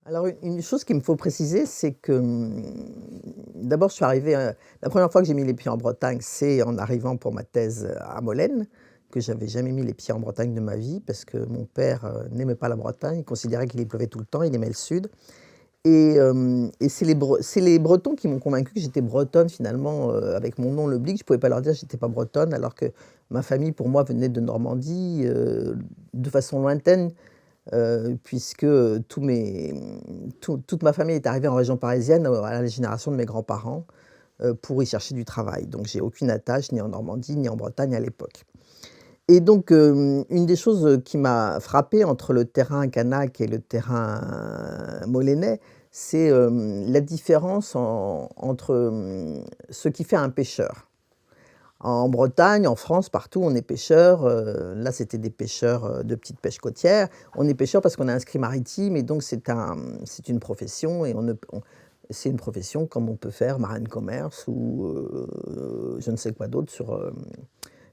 Alors une chose qu'il me faut préciser, c'est que, d'abord je suis arrivée, la première fois que j'ai mis les pieds en Bretagne, c'est en arrivant pour ma thèse, à Molène, que j'avais jamais mis les pieds en Bretagne de ma vie parce que mon père, n'aimait pas la Bretagne, il considérait qu'il y pleuvait tout le temps, il aimait le sud et c'est les Bretons qui m'ont convaincue que j'étais bretonne finalement, avec mon nom l'oblique. Je pouvais pas leur dire que j'étais pas bretonne alors que ma famille pour moi venait de Normandie, de façon lointaine. Puisque toute ma famille est arrivée en région parisienne à la génération de mes grands-parents pour y chercher du travail. Donc j'ai aucune attache ni en Normandie ni en Bretagne à l'époque. Et donc une des choses qui m'a frappée entre le terrain kanak et le terrain molénais, c'est la différence entre ce qui fait un pêcheur. En Bretagne, en France, partout, on est pêcheur. Là, c'était des pêcheurs de petite pêche côtière. On est pêcheur parce qu'on est inscrit maritime et donc c'est une profession et c'est une profession comme on peut faire marin de commerce ou je ne sais quoi d'autre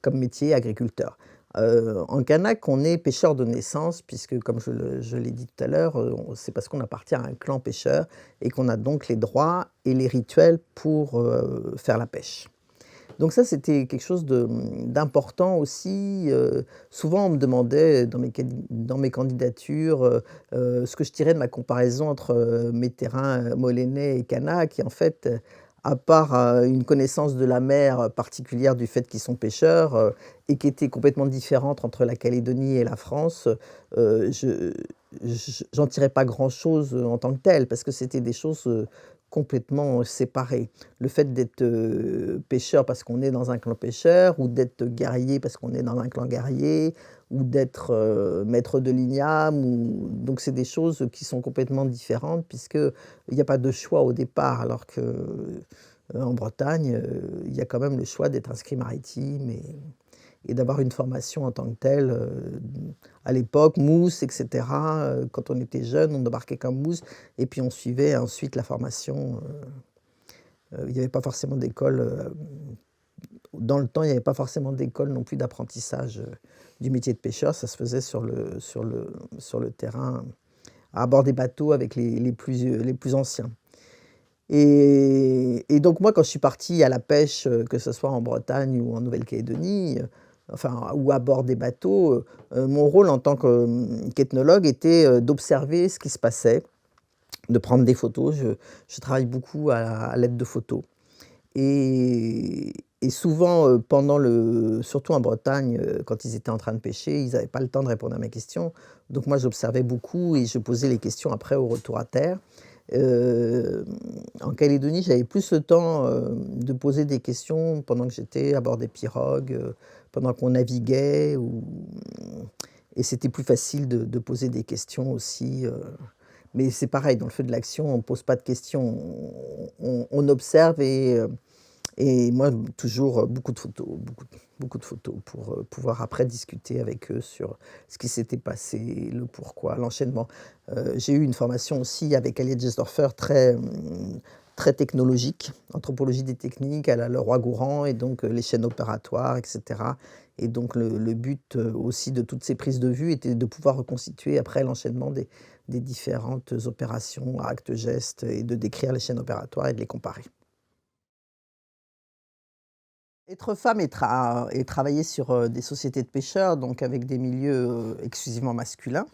comme métier agriculteur. En kanak, on est pêcheur de naissance puisque, comme je l'ai dit tout à l'heure, c'est parce qu'on appartient à un clan pêcheur et qu'on a donc les droits et les rituels pour faire la pêche. Donc ça, c'était quelque chose d'important aussi. Souvent, on me demandait dans mes candidatures ce que je tirais de ma comparaison entre mes terrains molénais et kanak. Et en fait, à part une connaissance de la mer particulière du fait qu'ils sont pêcheurs et qui était complètement différente entre la Calédonie et la France, j'en tirais pas grand-chose en tant que tel, parce que c'était des choses complètement séparées. Le fait d'être pêcheur parce qu'on est dans un clan pêcheur, ou d'être guerrier parce qu'on est dans un clan guerrier, ou d'être maître de l'igname, donc c'est des choses qui sont complètement différentes, puisqu'il n'y a pas de choix au départ, alors que en Bretagne, il y a quand même le choix d'être inscrit maritime et d'avoir une formation en tant que telle. À l'époque, mousse, etc. Quand on était jeune, on embarquait comme mousse et puis on suivait ensuite la formation. Il n'y avait pas forcément d'école. Dans le temps, il n'y avait pas forcément d'école non plus d'apprentissage du métier de pêcheur. Ça se faisait sur le terrain, à bord des bateaux avec les plus anciens. Et donc moi, quand je suis partie à la pêche, que ce soit en Bretagne ou en Nouvelle-Calédonie, enfin, ou à bord des bateaux, mon rôle en tant qu'ethnologue était d'observer ce qui se passait, de prendre des photos. Je travaille beaucoup à l'aide de photos. Et souvent, surtout en Bretagne, quand ils étaient en train de pêcher, ils n'avaient pas le temps de répondre à mes questions. Donc moi, j'observais beaucoup et je posais les questions après au retour à terre. En Calédonie, j'avais plus le temps de poser des questions pendant que j'étais à bord des pirogues, pendant qu'on naviguait, et c'était plus facile de poser des questions aussi. Mais c'est pareil, dans le feu de l'action, on ne pose pas de questions, on observe et moi, toujours beaucoup de photos pour pouvoir après discuter avec eux sur ce qui s'était passé, le pourquoi, l'enchaînement. J'ai eu une formation aussi avec Elliot Jesdorfer très technologique, anthropologie des techniques à la Leroy-Gourhan, et donc les chaînes opératoires, etc. Et donc le but aussi de toutes ces prises de vue était de pouvoir reconstituer après l'enchaînement des différentes opérations, actes, gestes, et de décrire les chaînes opératoires et de les comparer. Être femme et travailler sur des sociétés de pêcheurs, donc avec des milieux exclusivement masculins,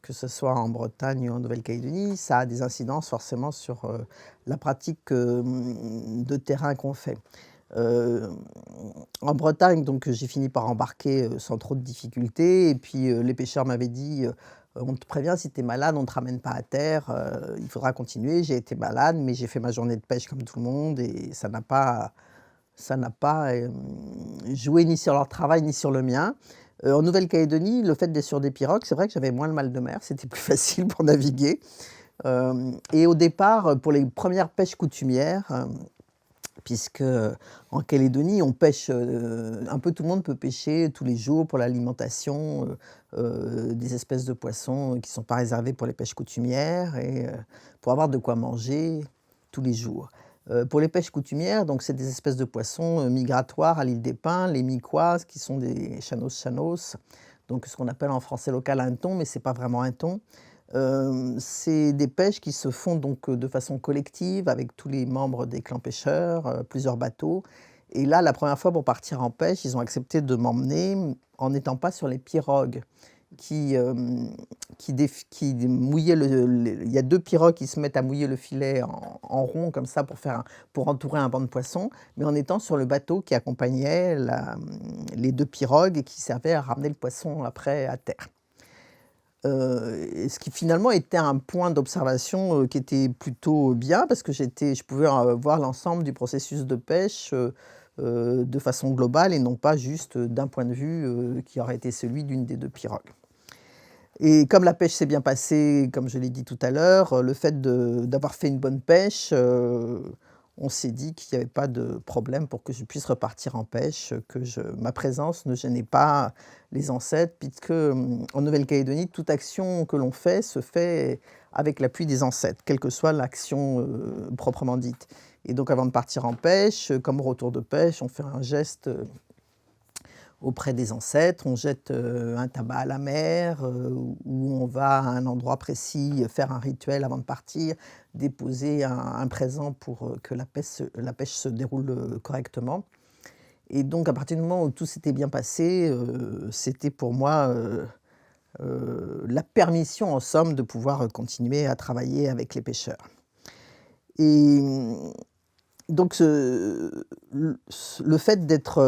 que ce soit en Bretagne ou en Nouvelle-Calédonie, ça a des incidences forcément sur la pratique de terrain qu'on fait. En Bretagne, donc j'ai fini par embarquer sans trop de difficultés, et puis les pêcheurs m'avaient dit on te prévient, si tu es malade, on ne te ramène pas à terre, il faudra continuer. J'ai été malade, mais j'ai fait ma journée de pêche comme tout le monde, et ça n'a pas joué ni sur leur travail ni sur le mien. En Nouvelle-Calédonie, le fait d'être sur des pirogues, c'est vrai que j'avais moins le mal de mer, c'était plus facile pour naviguer. Et au départ, pour les premières pêches coutumières, puisque, en Calédonie, on pêche, un peu tout le monde peut pêcher tous les jours pour l'alimentation, des espèces de poissons qui ne sont pas réservées pour les pêches coutumières et pour avoir de quoi manger tous les jours. Pour les pêches coutumières, donc c'est des espèces de poissons, migratoires à l'île des Pins, les miquoises qui sont des chanos, donc ce qu'on appelle en français local un thon, mais c'est pas vraiment un thon. C'est des pêches qui se font donc, de façon collective avec tous les membres des clans pêcheurs, plusieurs bateaux et là, la première fois pour partir en pêche, ils ont accepté de m'emmener, en n'étant pas sur les pirogues qui, qui mouillaient il y a 2 pirogues qui se mettent à mouiller le filet en rond comme ça pour entourer un banc de poissons, mais en étant sur le bateau qui accompagnait les 2 pirogues et qui servait à ramener le poisson après à terre. Et ce qui finalement était un point d'observation, qui était plutôt bien parce que je pouvais, voir l'ensemble du processus de pêche, de façon globale et non pas juste, d'un point de vue, qui aurait été celui d'une des 2 pirogues. Et comme la pêche s'est bien passée, comme je l'ai dit tout à l'heure, le fait d'avoir fait une bonne pêche, on s'est dit qu'il n'y avait pas de problème pour que je puisse repartir en pêche, ma présence ne gênait pas les ancêtres puisque, en Nouvelle-Calédonie, toute action que l'on fait se fait avec l'appui des ancêtres, quelle que soit l'action, proprement dite. Et donc avant de partir en pêche, comme au retour de pêche, on fait un geste, auprès des ancêtres, on jette, un tabac à la mer, ou on va à un endroit précis, faire un rituel avant de partir, déposer un présent pour, que la pêche se déroule, correctement. Et donc à partir du moment où tout s'était bien passé, c'était pour moi, la permission en somme de pouvoir, continuer à travailler avec les pêcheurs. Et donc le fait d'être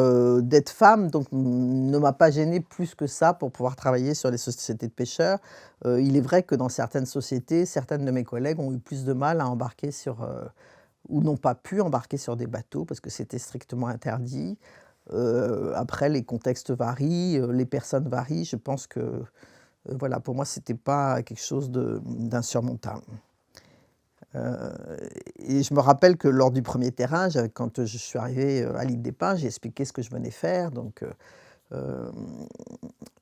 femme donc ne m'a pas gênée plus que ça pour pouvoir travailler sur les sociétés de pêcheurs. Il est vrai que dans certaines sociétés, certaines de mes collègues ont eu plus de mal à embarquer ou n'ont pas pu embarquer sur des bateaux parce que c'était strictement interdit. Après les contextes varient, les personnes varient. Je pense que, voilà, pour moi, c'était pas quelque chose d'insurmontable. Et je me rappelle que lors du premier terrain, quand je suis arrivée, à l'île des Pins, j'ai expliqué ce que je venais faire donc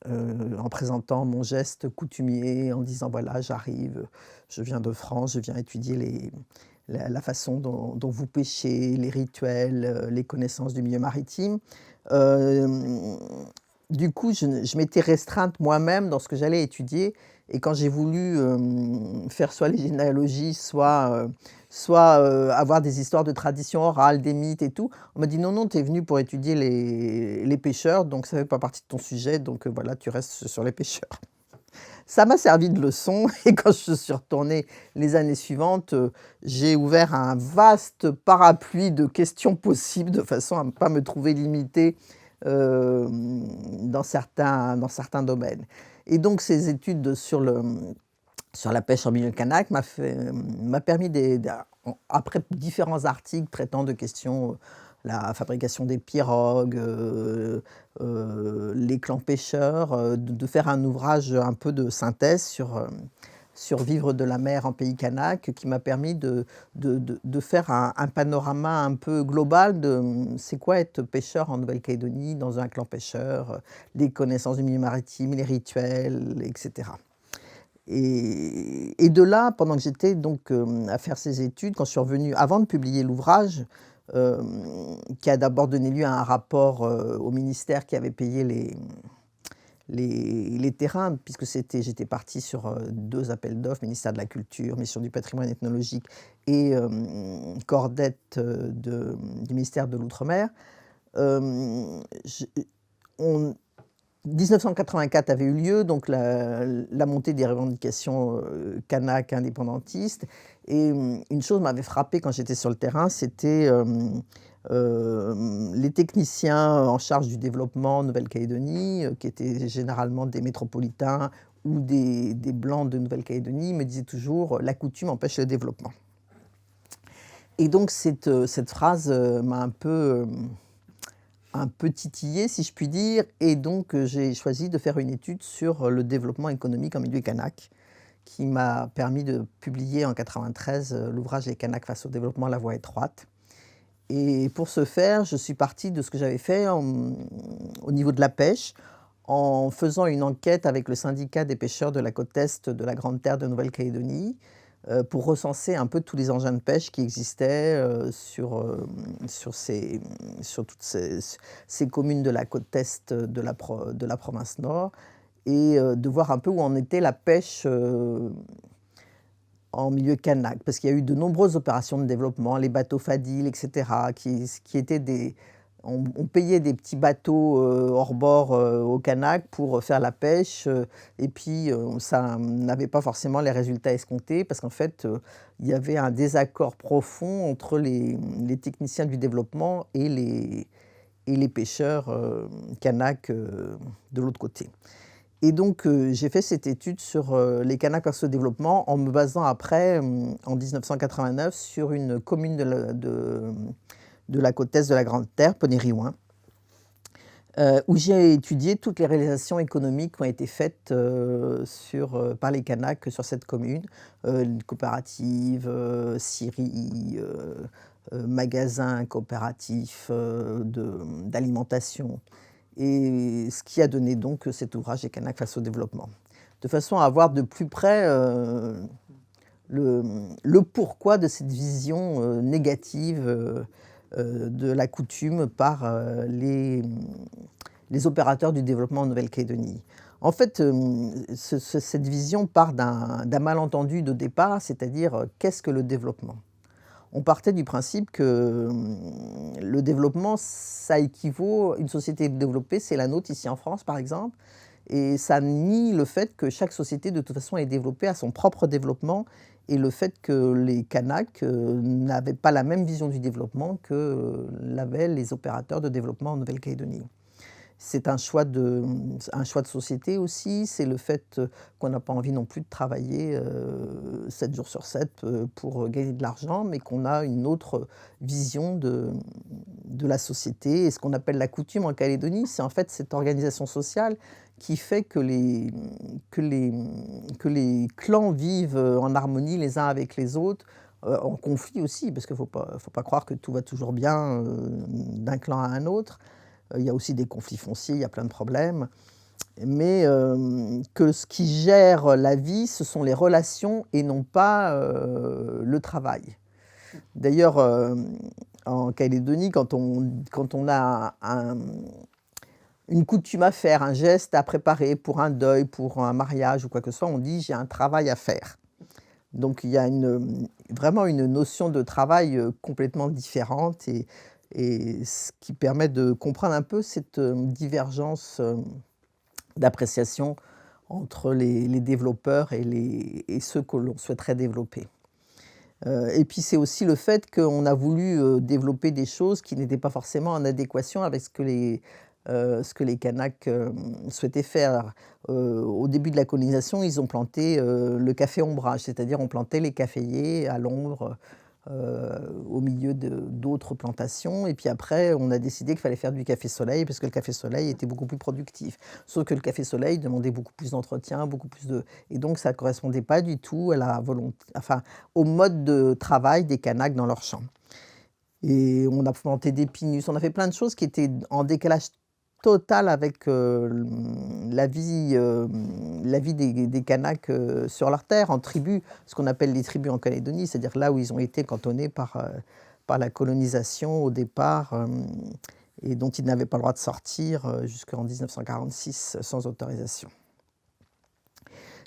en présentant mon geste coutumier, en disant: «Voilà, j'arrive, je viens de France, je viens étudier la façon dont vous pêchez, les rituels, les connaissances du milieu maritime». Hem, du coup, je m'étais restreinte moi-même dans ce que j'allais étudier et quand j'ai voulu, faire soit les généalogies, soit avoir des histoires de traditions orales, des mythes et tout, on m'a dit: «Non, non, tu es venue pour étudier les pêcheurs, donc ça fait pas partie de ton sujet, donc voilà, tu restes sur les pêcheurs». Ça m'a servi de leçon et quand je suis retournée les années suivantes, j'ai ouvert un vaste parapluie de questions possibles de façon à ne pas me trouver limitée, dans certains domaines. Et donc ces études sur la pêche en milieu kanak m'a permis après différents articles traitant de questions, la fabrication des pirogues, les clans pêcheurs, de faire un ouvrage un peu de synthèse sur vivre de la mer en pays kanak, qui m'a permis de faire un panorama un peu global de, c'est quoi être pêcheur en Nouvelle-Calédonie, dans un clan pêcheur, les connaissances du milieu maritime, les rituels et cetera. Et de là, pendant que j'étais donc, à faire ces études, quand je suis revenue avant de publier l'ouvrage, qui a d'abord donné lieu à un rapport, au ministère qui avait payé les terrains, puisque j'étais partie sur, 2 appels d'offres, ministère de la Culture, mission du patrimoine ethnologique et Cordette, du ministère de l'Outre-mer. Je on 1984 avait eu lieu, donc la montée des revendications, kanak indépendantistes et une chose m'avait frappée quand j'étais sur le terrain, c'était, les techniciens en charge du développement en Nouvelle-Calédonie, qui étaient généralement des métropolitains ou des blancs de Nouvelle-Calédonie, me disaient toujours: «La coutume empêche le développement». Et donc cette phrase, m'a un peu titillée, si je puis dire, et donc j'ai choisi de faire une étude sur le développement économique en milieu kanak, qui m'a permis de publier en 93 l'ouvrage «Les Kanaks face au développement, la voie étroite». Et pour ce faire, je suis partie de ce que j'avais fait au niveau de la pêche, en faisant une enquête avec le syndicat des pêcheurs de la côte est de la Grande Terre de Nouvelle-Calédonie, pour recenser un peu tous les engins de pêche qui existaient, sur toutes ces communes de la côte est de la province nord et de voir un peu où en était la pêche, en milieu kanak. Parce qu'il y a eu de nombreuses opérations de développement, les bateaux Fadil et cetera, qui étaient des on payait des petits bateaux, hors bord, au kanak pour faire la pêche, et puis, ça n'avait pas forcément les résultats escomptés parce qu'en fait, il y avait un désaccord profond entre les techniciens du développement et les pêcheurs, kanak, de l'autre côté. Et donc, j'ai fait cette étude sur, les canaks vers ce développement en me basant après, en 1989 sur une commune de la côte est de la Grande Terre, Ponériouin, où j'ai étudié toutes les réalisations économiques qui ont été faites, par les Kanaks sur cette commune. Une coopérative, scierie, magasin coopératif, d'alimentation et ce qui a donné donc cet ouvrage «Les Kanaks face au développement». De façon à voir de plus près, le pourquoi de cette vision, négative, de la coutume par, les opérateurs du développement en Nouvelle-Calédonie. En fait, cette vision part d'un malentendu de départ, c'est-à-dire, qu'est-ce que le développement? On partait du principe que, le développement, ça équivaut une société développée, c'est la nôtre ici en France par exemple, et ça nie le fait que chaque société de toute façon est développée à son propre développement et le fait que les Kanaks, n'avaient pas la même vision du développement que, l'avaient les opérateurs de développement en Nouvelle-Calédonie. C'est un choix de société aussi, c'est le fait, qu'on n'a pas envie non plus de travailler, 7 jours sur 7, pour gagner de l'argent, mais qu'on a une autre vision de la société et ce qu'on appelle la coutume en Calédonie, c'est en fait cette organisation sociale qui fait que les clans vivent, en harmonie les uns avec les autres, en conflit aussi, parce qu'il faut pas croire que tout va toujours bien, d'un clan à un autre. Il y a aussi des conflits fonciers, il y a plein de problèmes, mais que ce qui gère la vie, ce sont les relations et non pas, le travail. D'ailleurs, en Calédonie, quand on a une coutume à faire, un geste à préparer pour un deuil, pour un mariage ou quoi que ce soit, on dit: «J'ai un travail à faire». Donc il y a vraiment une notion de travail, complètement différente et ce qui permet de comprendre un peu cette, divergence, d'appréciation entre les développeurs et ceux que l'on souhaiterait développer. Et puis c'est aussi le fait qu'on a voulu, développer des choses qui n'étaient pas forcément en adéquation avec ce que les Kanaks, souhaitaient faire. Au début de la colonisation, ils ont planté, le café ombrage, c'est-à-dire on plantait les caféiers à l'ombre, au milieu d'autres plantations et puis après on a décidé qu'il fallait faire du café soleil parce que le café soleil était beaucoup plus productif. Sauf que le café soleil demandait beaucoup plus d'entretien, beaucoup plus de et donc ça ne correspondait pas du tout à la au mode de travail des Kanaks dans leurs champs. Et on a planté des pinus, on a fait plein de choses qui étaient en décalage total avec, la vie des Kanaks, sur leur terre, en tribu, ce qu'on appelle les tribus en Calédonie, c'est-à-dire là où ils ont été cantonnés par la colonisation au départ, et dont ils n'avaient pas le droit de sortir, jusqu'en 1946 sans autorisation.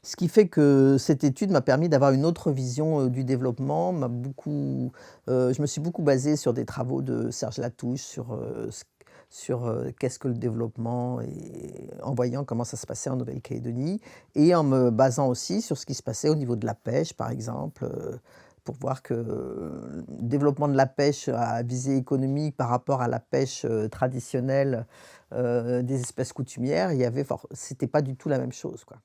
Ce qui fait que cette étude m'a permis d'avoir une autre vision, du développement, je me suis beaucoup basée sur des travaux de Serge Latouche sur, qu'est-ce que le développement et en voyant comment ça se passait en Nouvelle-Calédonie et en me basant aussi sur ce qui se passait au niveau de la pêche, par exemple, pour voir que, le développement de la pêche à visée économique par rapport à la pêche, traditionnelle, des espèces coutumières, c'était pas du tout la même chose, quoi.